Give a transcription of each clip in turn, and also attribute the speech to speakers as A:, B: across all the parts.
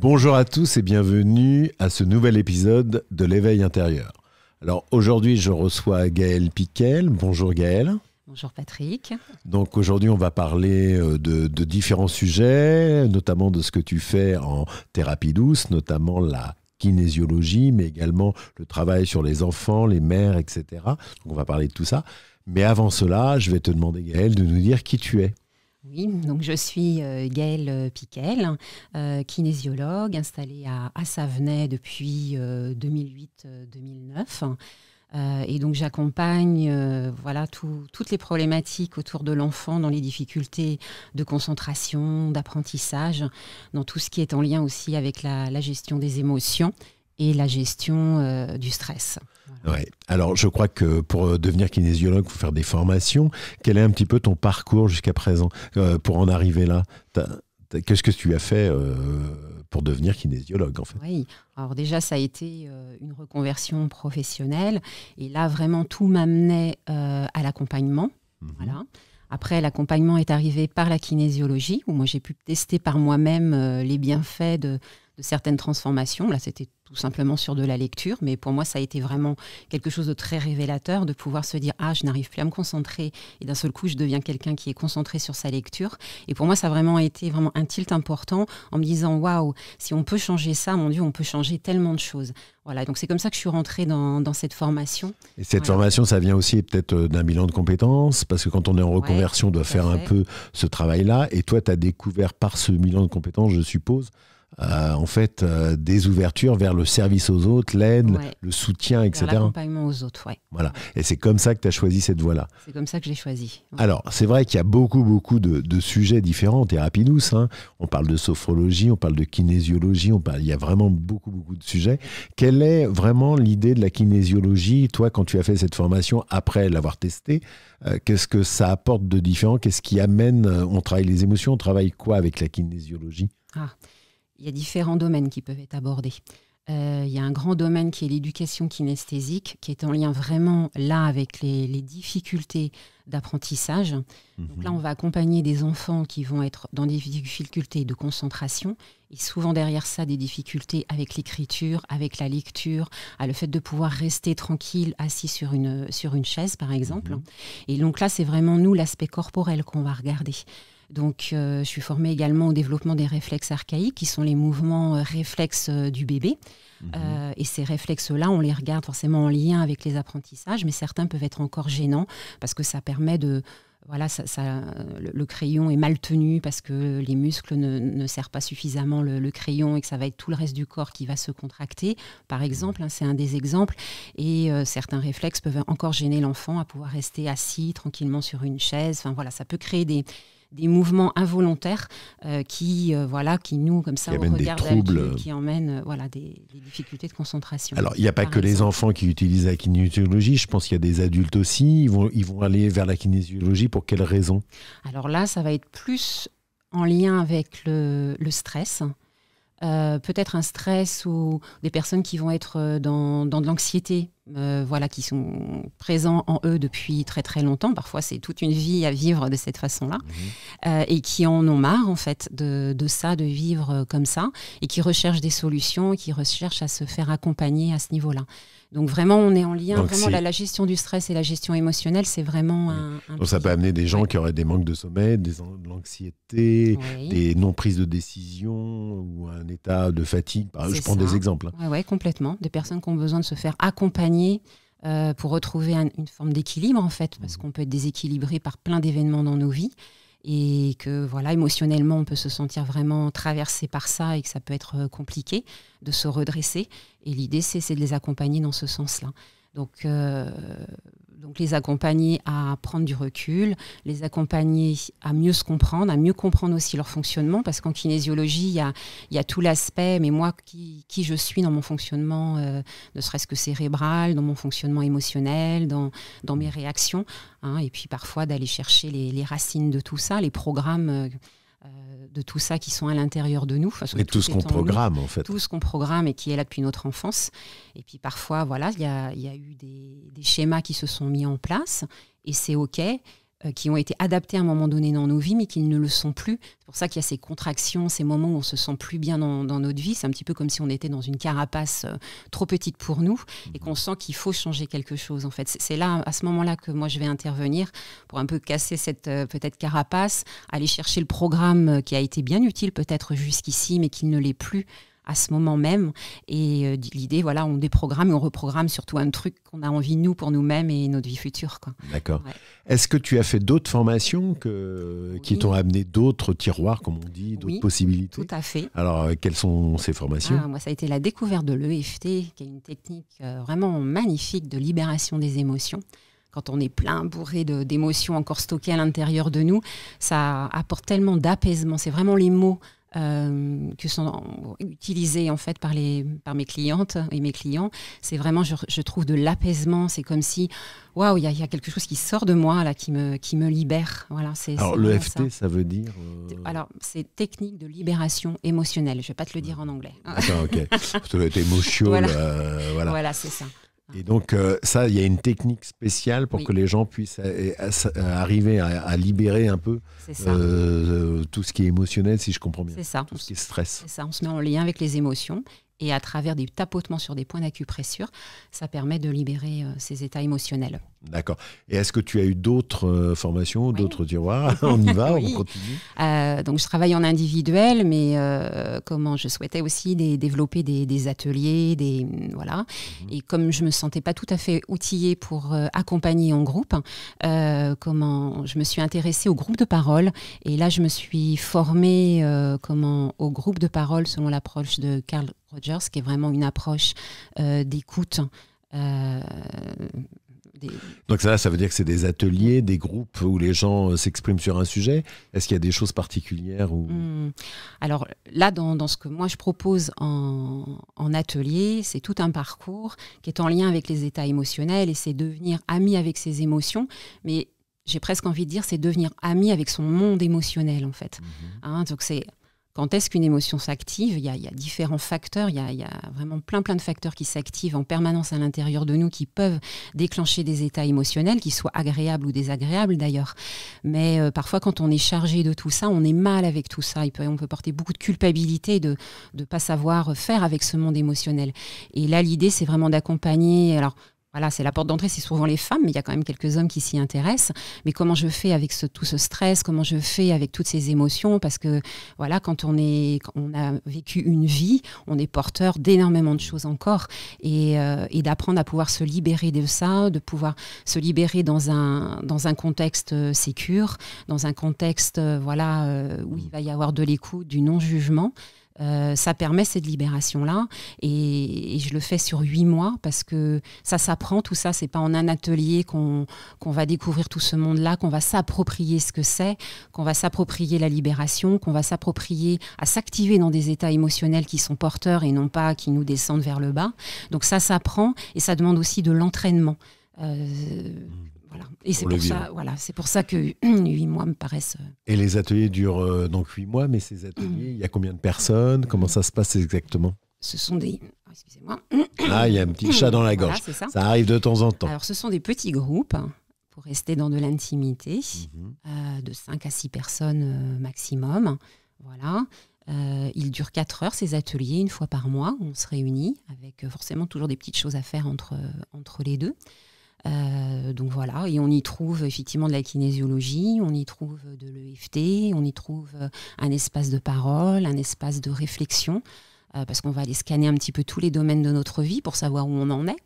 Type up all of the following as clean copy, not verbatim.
A: Bonjour à tous et bienvenue à ce nouvel épisode de l'éveil intérieur. Alors aujourd'hui, je reçois Gaëlle Piquel. Bonjour Gaëlle.
B: Bonjour Patrick.
A: Donc aujourd'hui, on va parler de différents sujets, notamment de ce que tu fais en thérapie douce, notamment la kinésiologie, mais également le travail sur les enfants, les mères, etc. Donc on va parler de tout ça. Mais avant cela, je vais te demander, Gaëlle, de nous dire qui tu es.
B: Oui, donc je suis Gaëlle Piquel, kinésiologue installée à Savenay depuis 2008-2009. Et donc j'accompagne toutes les problématiques autour de l'enfant dans les difficultés de concentration, d'apprentissage, dans tout ce qui est en lien aussi avec la gestion des émotions et la gestion du stress.
A: Ouais. Alors, je crois que pour devenir kinésiologue, il faut faire des formations. Quel est un petit peu ton parcours jusqu'à présent pour en arriver là? Qu'est-ce que tu as fait pour devenir kinésiologue, en fait?
B: Oui, alors déjà, ça a été une reconversion professionnelle. Et là, vraiment, tout m'amenait à l'accompagnement. Voilà. Après, l'accompagnement est arrivé par la kinésiologie, où moi, j'ai pu tester par moi-même les bienfaits de certaines transformations. Là, c'était tout simplement sur de la lecture, mais pour moi, ça a été vraiment quelque chose de très révélateur, de pouvoir se dire « Ah, je n'arrive plus à me concentrer », et d'un seul coup, je deviens quelqu'un qui est concentré sur sa lecture. Et pour moi, ça a vraiment été un tilt important, en me disant « Waouh, si on peut changer ça, mon Dieu, on peut changer tellement de choses ». Voilà, donc c'est comme ça que je suis rentrée dans cette formation.
A: Et cette formation, ça vient aussi peut-être d'un bilan de compétences, parce que quand on est en reconversion, on doit faire un peu ce travail-là. Et toi, tu as découvert par ce bilan de compétences, je suppose, des ouvertures vers le service aux autres, l'aide, le soutien, etc.
B: Vers l'accompagnement aux autres, oui.
A: Voilà. Et c'est comme ça que tu as choisi cette voie-là.
B: C'est comme ça que j'ai choisi. Ouais.
A: Alors, c'est vrai qu'il y a beaucoup de sujets différents en thérapie douce. On parle de sophrologie, on parle de kinésiologie, il y a vraiment beaucoup de sujets. Quelle est vraiment l'idée de la kinésiologie, toi, quand tu as fait cette formation, après l'avoir testée? Qu'est-ce que ça apporte de différent? Qu'est-ce qui amène? On travaille les émotions, on travaille quoi avec la kinésiologie?
B: Il y a différents domaines qui peuvent être abordés. Il y a un grand domaine qui est l'éducation kinesthésique, qui est en lien vraiment là avec les difficultés d'apprentissage. Donc là, on va accompagner des enfants qui vont être dans des difficultés de concentration et souvent derrière ça, des difficultés avec l'écriture, avec la lecture, le fait de pouvoir rester tranquille, assis sur une chaise, par exemple. Et donc là, c'est vraiment nous, l'aspect corporel qu'on va regarder. Donc, je suis formée également au développement des réflexes archaïques, qui sont les mouvements réflexes du bébé. Et ces réflexes-là, on les regarde forcément en lien avec les apprentissages, mais certains peuvent être encore gênants parce que ça permet de... Voilà, le crayon est mal tenu parce que les muscles ne serrent pas suffisamment le crayon et que ça va être tout le reste du corps qui va se contracter, par exemple. C'est un des exemples. Et certains réflexes peuvent encore gêner l'enfant à pouvoir rester assis tranquillement sur une chaise. Enfin, voilà, ça peut créer des mouvements involontaires qui nous, comme ça, au regard d'adulte, qui emmènent des difficultés de concentration.
A: Alors, il n'y a pas que les enfants qui utilisent la kinésiologie. Je pense qu'il y a des adultes aussi. Ils vont aller vers la kinésiologie pour quelles raisons? Alors
B: là, ça va être plus en lien avec le stress. Peut-être un stress ou des personnes qui vont être dans de l'anxiété, qui sont présents en eux depuis très très longtemps. Parfois, c'est toute une vie à vivre de cette façon-là, et qui en ont marre en fait de ça, de vivre comme ça, et qui recherchent des solutions, et qui recherchent à se faire accompagner à ce niveau-là. Donc vraiment, on est en lien. Donc vraiment, la gestion du stress et la gestion émotionnelle, c'est vraiment un
A: Donc ça peut amener des gens qui auraient des manques de sommeil, de l'anxiété, des non-prises de décision ou un état de fatigue. Je prends des exemples.
B: Oui, complètement. Des personnes qui ont besoin de se faire accompagner pour retrouver une forme d'équilibre, en fait, parce qu'on peut être déséquilibré par plein d'événements dans nos vies. Et que émotionnellement, on peut se sentir vraiment traversé par ça et que ça peut être compliqué de se redresser. Et l'idée, c'est de les accompagner dans ce sens-là. Donc les accompagner à prendre du recul, les accompagner à mieux se comprendre, à mieux comprendre aussi leur fonctionnement, parce qu'en kinésiologie, il y a tout l'aspect, mais moi, qui je suis dans mon fonctionnement, ne serait-ce que cérébral, dans mon fonctionnement émotionnel, dans mes réactions, et puis parfois d'aller chercher les racines de tout ça, les programmes de tout ça qui sont à l'intérieur de nous.
A: Et tout ce qu'on programme, en fait.
B: Tout ce qu'on programme et qui est là depuis notre enfance. Et puis parfois, il y a eu des schémas qui se sont mis en place et c'est OK. qui ont été adaptés à un moment donné dans nos vies, mais qui ne le sont plus. C'est pour ça qu'il y a ces contractions, ces moments où on se sent plus bien dans notre vie. C'est un petit peu comme si on était dans une carapace trop petite pour nous et qu'on sent qu'il faut changer quelque chose. En fait, c'est là, à ce moment-là, que moi je vais intervenir pour un peu casser cette peut-être carapace, aller chercher le programme qui a été bien utile peut-être jusqu'ici, mais qui ne l'est plus à ce moment même. Et l'idée, voilà, on déprogramme et on reprogramme surtout un truc qu'on a envie, nous, pour nous-mêmes et notre vie future, quoi.
A: D'accord.
B: Ouais.
A: Est-ce que tu as fait d'autres formations qui t'ont amené d'autres tiroirs, comme on dit, d'autres possibilités?
B: Tout à fait.
A: Alors, quelles sont ces formations?
B: Moi, ça a été la découverte de l'EFT, qui est une technique vraiment magnifique de libération des émotions. Quand on est plein, bourré d'émotions encore stockées à l'intérieur de nous, ça apporte tellement d'apaisement. C'est vraiment les mots que sont utilisés en fait par mes clientes et mes clients. C'est vraiment, je trouve, de l'apaisement. C'est comme si, waouh, il y a quelque chose qui sort de moi là, qui me libère. Voilà,
A: alors l'EFT, ça veut dire
B: Alors, c'est technique de libération émotionnelle. Je ne vais pas te le dire en anglais.
A: D'accord, ok. Ça doit être émotion.
B: Voilà, c'est ça.
A: Et donc, ça, il y a une technique spéciale pour que les gens puissent arriver à libérer un peu tout ce qui est émotionnel, si je comprends bien.
B: C'est ça.
A: Tout ce qui est stress.
B: C'est ça, on se met en lien avec les émotions. Et à travers des tapotements sur des points d'acupressure, ça permet de libérer ces états émotionnels.
A: D'accord. Et est-ce que tu as eu d'autres formations, d'autres tiroirs? On y va, on continue.
B: Donc, je travaille en individuel, mais je souhaitais aussi développer des ateliers, voilà. Et comme je me sentais pas tout à fait outillée pour accompagner en groupe, je me suis intéressée au groupe de parole. Et là, je me suis formée au groupe de parole selon l'approche de Carl Rogers, qui est vraiment une approche d'écoute.
A: Donc ça veut dire que c'est des ateliers, des groupes où les gens s'expriment sur un sujet. Est-ce qu'il y a des choses particulières
B: Alors là, dans ce que moi je propose en atelier, c'est tout un parcours qui est en lien avec les états émotionnels et c'est devenir ami avec ses émotions, mais j'ai presque envie de dire c'est devenir ami avec son monde émotionnel en fait. Donc c'est... Quand est-ce qu'une émotion s'active? Il y a différents facteurs, il y a vraiment plein de facteurs qui s'activent en permanence à l'intérieur de nous qui peuvent déclencher des états émotionnels, qu'ils soient agréables ou désagréables d'ailleurs. Mais parfois, quand on est chargé de tout ça, on est mal avec tout ça. On peut porter beaucoup de culpabilité de ne pas savoir faire avec ce monde émotionnel. Et là, l'idée, c'est vraiment d'accompagner... Alors, voilà, c'est la porte d'entrée, c'est souvent les femmes, mais il y a quand même quelques hommes qui s'y intéressent. Mais comment je fais avec tout ce stress? Comment je fais avec toutes ces émotions? Parce que voilà, quand on a vécu une vie, on est porteur d'énormément de choses encore. Et d'apprendre à pouvoir se libérer de ça, de pouvoir se libérer dans un contexte sécure, dans un contexte où il va y avoir de l'écoute, du non-jugement. Ça permet cette libération-là et je le fais sur 8 mois parce que ça s'apprend, tout ça, c'est pas en un atelier qu'on va découvrir tout ce monde-là, qu'on va s'approprier ce que c'est, qu'on va s'approprier la libération, qu'on va s'approprier à s'activer dans des états émotionnels qui sont porteurs et non pas qui nous descendent vers le bas. Donc ça s'apprend et ça demande aussi de l'entraînement. Voilà. Et c'est pour ça que 8 mois me paraissent...
A: Et les ateliers durent donc 8 mois, mais ces ateliers, il y a combien de personnes? Comment ça se passe exactement?
B: Ce sont des... Excusez-moi.
A: Ah, il y a un petit chat dans la gorge. Voilà, ça arrive de temps en temps.
B: Alors, ce sont des petits groupes pour rester dans de l'intimité, de 5 à 6 personnes maximum. Voilà. Ils durent 4 heures, ces ateliers, une fois par mois. On se réunit avec forcément toujours des petites choses à faire entre les deux. Donc voilà, et on y trouve effectivement de la kinésiologie, on y trouve de l'EFT, on y trouve un espace de parole, un espace de réflexion, parce qu'on va aller scanner un petit peu tous les domaines de notre vie pour savoir où on en est.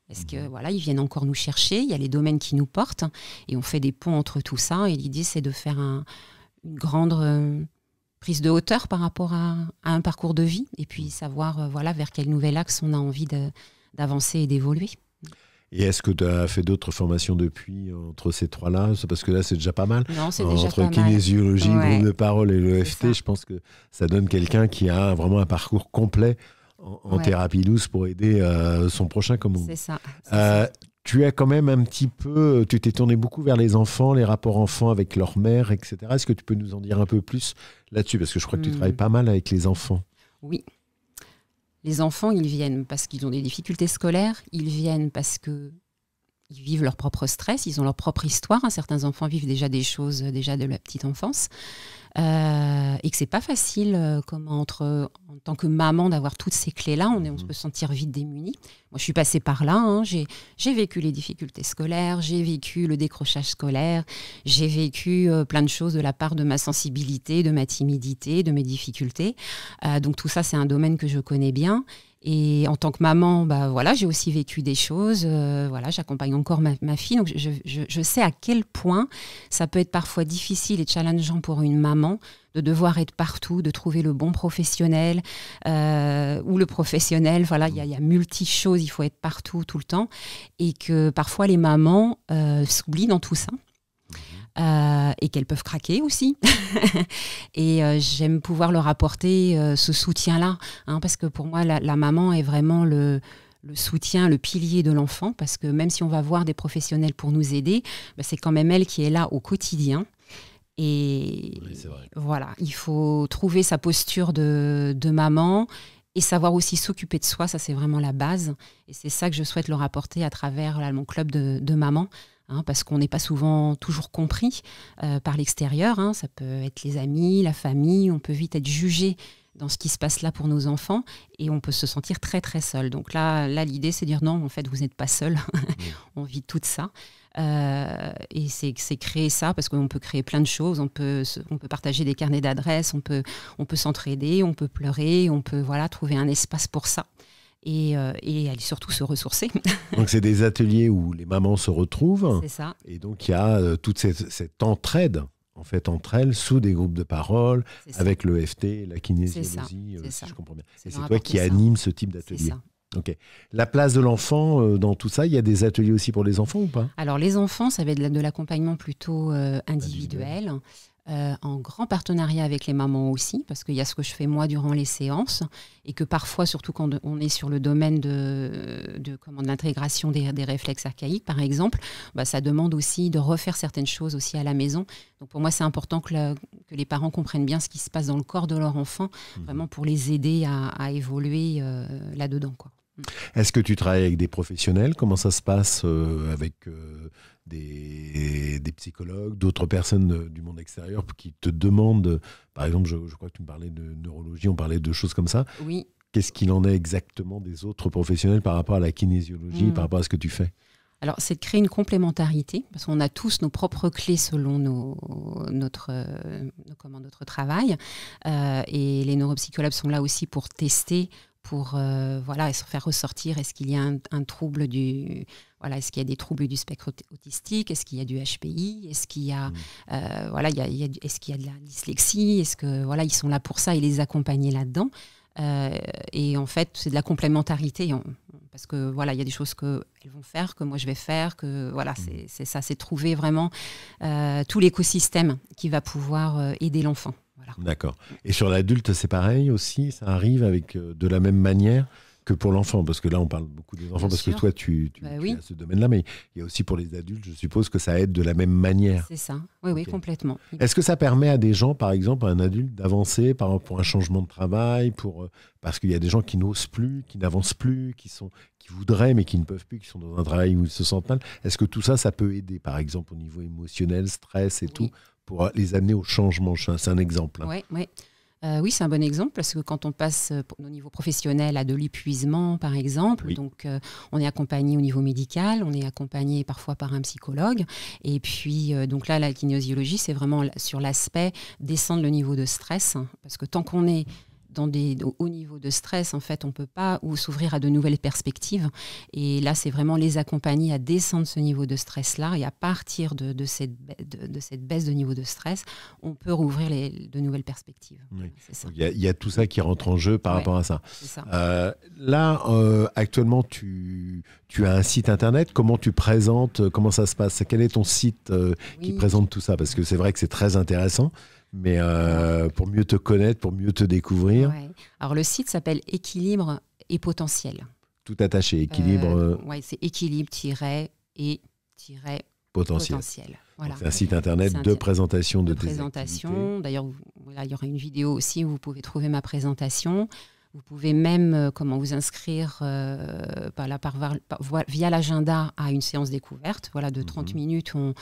B: Parce que voilà, ils viennent encore nous chercher, il y a les domaines qui nous portent, et on fait des ponts entre tout ça, et l'idée c'est de faire une grande prise de hauteur par rapport à un parcours de vie, et puis savoir vers quel nouvel axe on a envie d'avancer et d'évoluer.
A: Et est-ce que tu as fait d'autres formations depuis entre ces trois-là? Parce que là, c'est déjà pas mal.
B: Non, c'est déjà pas mal.
A: Entre kinésiologie, groupe de parole et l'EFT, je pense que ça donne quelqu'un qui a vraiment un parcours complet en thérapie douce pour aider son prochain, comme on dit.
B: C'est ça.
A: Tu as quand même un petit peu... Tu t'es tourné beaucoup vers les enfants, les rapports enfants avec leur mère, etc. Est-ce que tu peux nous en dire un peu plus là-dessus? Parce que je crois que tu travailles pas mal avec les enfants.
B: Oui. Les enfants, ils viennent parce qu'ils ont des difficultés scolaires, ils viennent parce qu'ils ils vivent leur propre stress, ils ont leur propre histoire. Certains enfants vivent déjà des choses déjà de la petite enfance. Et que c'est pas facile en tant que maman d'avoir toutes ces clés-là. On peut se sentir vite démunis. Moi, je suis passée par là. Hein. J'ai vécu les difficultés scolaires, j'ai vécu le décrochage scolaire, j'ai vécu plein de choses de la part de ma sensibilité, de ma timidité, de mes difficultés. Donc tout ça, c'est un domaine que je connais bien. Et en tant que maman, j'ai aussi vécu des choses. J'accompagne encore ma fille. Donc je sais à quel point ça peut être parfois difficile et challengeant pour une maman de devoir être partout, de trouver le bon professionnel ou le professionnel. Voilà, il y a multi-choses, il faut être partout, tout le temps. Et que parfois les mamans s'oublient dans tout ça. Et qu'elles peuvent craquer aussi. Et j'aime pouvoir leur apporter ce soutien-là, hein, parce que pour moi, la maman est vraiment le soutien, le pilier de l'enfant, parce que même si on va voir des professionnels pour nous aider, c'est quand même elle qui est là au quotidien. Et
A: oui, c'est vrai.
B: Voilà, il faut trouver sa posture de maman et savoir aussi s'occuper de soi, ça c'est vraiment la base. Et c'est ça que je souhaite leur apporter à travers mon club de mamans. Hein, parce qu'on n'est pas souvent toujours compris par l'extérieur. Hein. Ça peut être les amis, la famille, on peut vite être jugé dans ce qui se passe là pour nos enfants et on peut se sentir très très seul. Donc là l'idée c'est de dire non, en fait vous n'êtes pas seul, on vit tout ça. Et c'est créer ça parce qu'on peut créer plein de choses, on peut partager des carnets d'adresses, on peut s'entraider, on peut pleurer, on peut trouver un espace pour ça. Et surtout se ressourcer.
A: Donc c'est des ateliers où les mamans se retrouvent.
B: C'est ça.
A: Et donc il y a toute cette entraide en fait entre elles sous des groupes de parole avec l'EFT, la kinésiologie, si je comprends bien. Et c'est toi qui anime ce type d'atelier.
B: C'est ça.
A: Ok. La place de l'enfant dans tout ça, il y a des ateliers aussi pour les enfants ou pas?
B: Alors les enfants, ça va être de l'accompagnement plutôt individuel. En grand partenariat avec les mamans aussi, parce qu'il y a ce que je fais moi durant les séances, et que parfois, surtout quand on est sur le domaine de l'intégration des réflexes archaïques, par exemple, ça demande aussi de refaire certaines choses aussi à la maison. Donc pour moi, c'est important que les parents comprennent bien ce qui se passe dans le corps de leur enfant, vraiment pour les aider à évoluer là-dedans, quoi.
A: Est-ce que tu travailles avec des professionnels? Comment ça se passe avec des psychologues, d'autres personnes du monde extérieur qui te demandent, par exemple, je crois que tu me parlais de neurologie, on parlait de choses comme ça.
B: Oui.
A: Qu'est-ce qu'il en est exactement des autres professionnels par rapport à la kinésiologie, par rapport à ce que tu fais? Alors,
B: c'est de créer une complémentarité, parce qu'on a tous nos propres clés selon notre travail. Et les neuropsychologues sont là aussi pour tester, pour se faire ressortir, est-ce qu'il y a un trouble est-ce qu'il y a des troubles du spectre autistique, est-ce qu'il y a du HPI, est-ce qu'il y a, est-ce qu'il y a de la dyslexie, est-ce que ils sont là pour ça et les accompagner là-dedans. Et en fait, c'est de la complémentarité, parce que il y a des choses qu'elles vont faire, que moi je vais faire, que c'est ça, c'est trouver vraiment tout l'écosystème qui va pouvoir aider l'enfant. Voilà.
A: D'accord. Et sur l'adulte, c'est pareil aussi? Ça arrive avec de la même manière que pour l'enfant? Parce que là, on parle beaucoup des enfants, parce que toi, tu as ce domaine-là, mais il y a aussi pour les adultes, je suppose que ça aide de la même manière.
B: C'est ça, oui, complètement.
A: Est-ce que ça permet à des gens, par exemple, à un adulte, d'avancer pour un changement de travail, parce qu'il y a des gens qui n'osent plus, qui n'avancent plus, qui voudraient, mais qui ne peuvent plus, qui sont dans un travail où ils se sentent mal? Est-ce que tout ça, ça peut aider, par exemple, au niveau émotionnel, stress et tout, pour les amener au changement? C'est un exemple. Hein.
B: Oui. Oui, c'est un bon exemple parce que quand on passe au niveau professionnel à de l'épuisement, par exemple, donc on est accompagné au niveau médical, on est accompagné parfois par un psychologue. Et puis, donc là, la kinésiologie, c'est vraiment sur l'aspect descendre le niveau de stress, hein, parce que tant qu'on est dans des hauts niveaux de stress, en fait, on ne peut pas s'ouvrir à de nouvelles perspectives. Et là, c'est vraiment les accompagner à descendre ce niveau de stress-là. Et à partir de cette baisse de niveau de stress, on peut rouvrir de nouvelles perspectives.
A: Oui. Il y a tout ça qui rentre en jeu par rapport à ça.
B: C'est ça.
A: Là, actuellement, tu as un site internet. Comment tu présentes? Comment ça se passe? Quel est ton site qui présente tout ça? Parce que c'est vrai que c'est très intéressant. Mais pour mieux te connaître, pour mieux te découvrir.
B: Ouais. Alors le site s'appelle Équilibre et Potentiel.
A: Tout attaché, équilibre.
B: C'est équilibre-et-potentiel. Voilà.
A: C'est un site internet de présentation de tes
B: présentation.
A: activités.
B: D'ailleurs, il y aura une vidéo aussi où vous pouvez trouver ma présentation. Vous pouvez même vous inscrire via l'agenda à une séance découverte. Voilà, de 30 minutes, on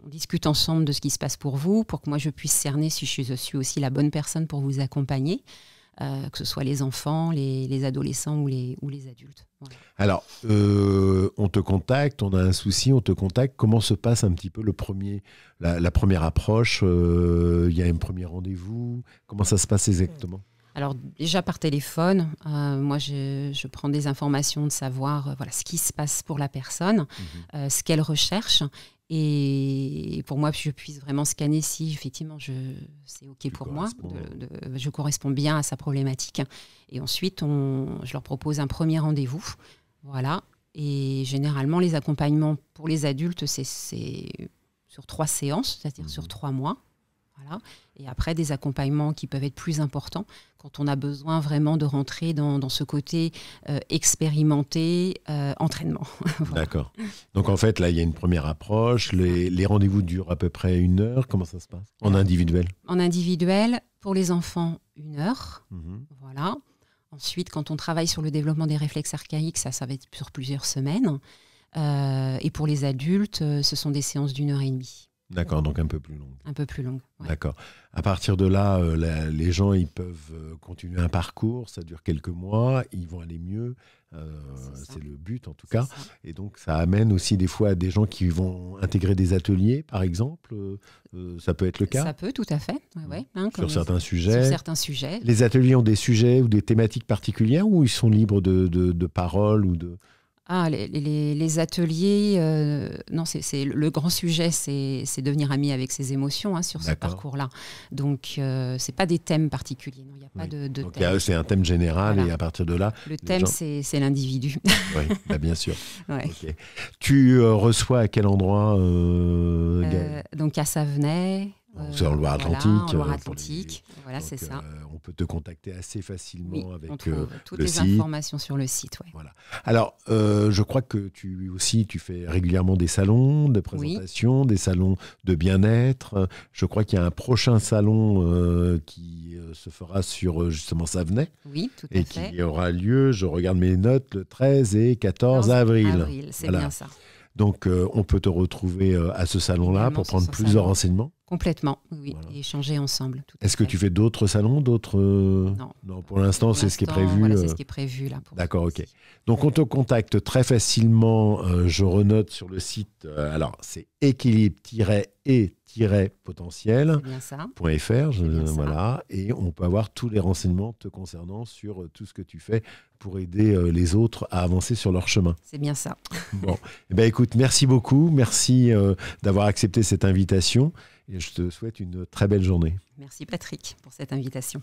B: discute ensemble de ce qui se passe pour vous, pour que moi je puisse cerner si je suis aussi la bonne personne pour vous accompagner, que ce soit les enfants, les adolescents ou les adultes. Voilà.
A: Alors, on te contacte, on a un souci, on te contacte. Comment se passe un petit peu la première approche? Il y a un premier rendez-vous? Comment ça se passe exactement?
B: Alors déjà par téléphone, moi je prends des informations de savoir ce qui se passe pour la personne, ce qu'elle recherche. Et pour moi, je puisse vraiment scanner si effectivement c'est OK pour moi, je corresponds bien à sa problématique. Et ensuite, je leur propose un premier rendez-vous. Voilà. Et généralement, les accompagnements pour les adultes, c'est sur 3 séances, c'est-à-dire sur 3 mois. Voilà. Et après, des accompagnements qui peuvent être plus importants quand on a besoin vraiment de rentrer dans ce côté expérimenté, entraînement. Voilà.
A: D'accord. Donc en fait, là, il y a une première approche. Les rendez-vous durent à peu près 1 heure. Comment ça se passe? En individuel? En
B: individuel, pour les enfants, 1 heure. Voilà. Ensuite, quand on travaille sur le développement des réflexes archaïques, ça va être sur plusieurs semaines. Et pour les adultes, ce sont des séances d'1 heure et demie.
A: D'accord, donc un peu plus longue.
B: Un peu plus longue, ouais.
A: D'accord. À partir de là, les gens ils peuvent continuer un parcours, ça dure quelques mois, ils vont aller mieux, c'est le but en tout cas. Ça. Et donc ça amène aussi des fois à des gens qui vont intégrer des ateliers, par exemple, ça peut être le cas?
B: Ça peut, tout à fait. Ouais,
A: sur certains sujets.
B: Sur certains sujets.
A: Les ateliers ont des sujets ou des thématiques particulières ou ils sont libres de parole ou de...
B: Les ateliers, non, c'est le grand sujet, c'est devenir ami avec ses émotions sur ce parcours-là. Donc, c'est pas des thèmes particuliers. Il n'y a pas de
A: donc,
B: thème.
A: C'est un thème général et à partir de là...
B: Le thème, c'est l'individu.
A: Oui, bien sûr.
B: Ouais.
A: Okay. Tu reçois à quel endroit
B: donc, à Savenay.
A: C'est en Loire-Atlantique.
B: En Loire-Atlantique, voilà, c'est ça.
A: On peut te contacter assez facilement avec
B: on trouve toutes
A: le
B: les
A: site.
B: Informations sur le site. Ouais.
A: Voilà. Alors, je crois que tu fais régulièrement des salons de présentation, des salons de bien-être. Je crois qu'il y a un prochain salon qui se fera sur justement Savenay.
B: Oui, tout à fait.
A: Et qui aura lieu, je regarde mes notes, le 13 et 14 avril.
B: C'est bien ça.
A: Donc, on peut te retrouver à ce salon-là pour prendre plus de renseignements.
B: Complètement, oui, voilà. Et échanger ensemble.
A: Est-ce que tu fais d'autres salons, Non, pour l'instant, c'est ce qui est prévu.
B: Voilà, c'est ce qui est prévu là.
A: D'accord, ok. Donc, on te contacte très facilement. Je renote sur le site. Alors, c'est équilibre-et-potentiel.fr. Voilà, et on peut avoir tous les renseignements te concernant sur tout ce que tu fais pour aider les autres à avancer sur leur chemin.
B: C'est bien ça.
A: Bon, écoute, merci beaucoup. Merci d'avoir accepté cette invitation. Et je te souhaite une très belle journée.
B: Merci Patrick pour cette invitation.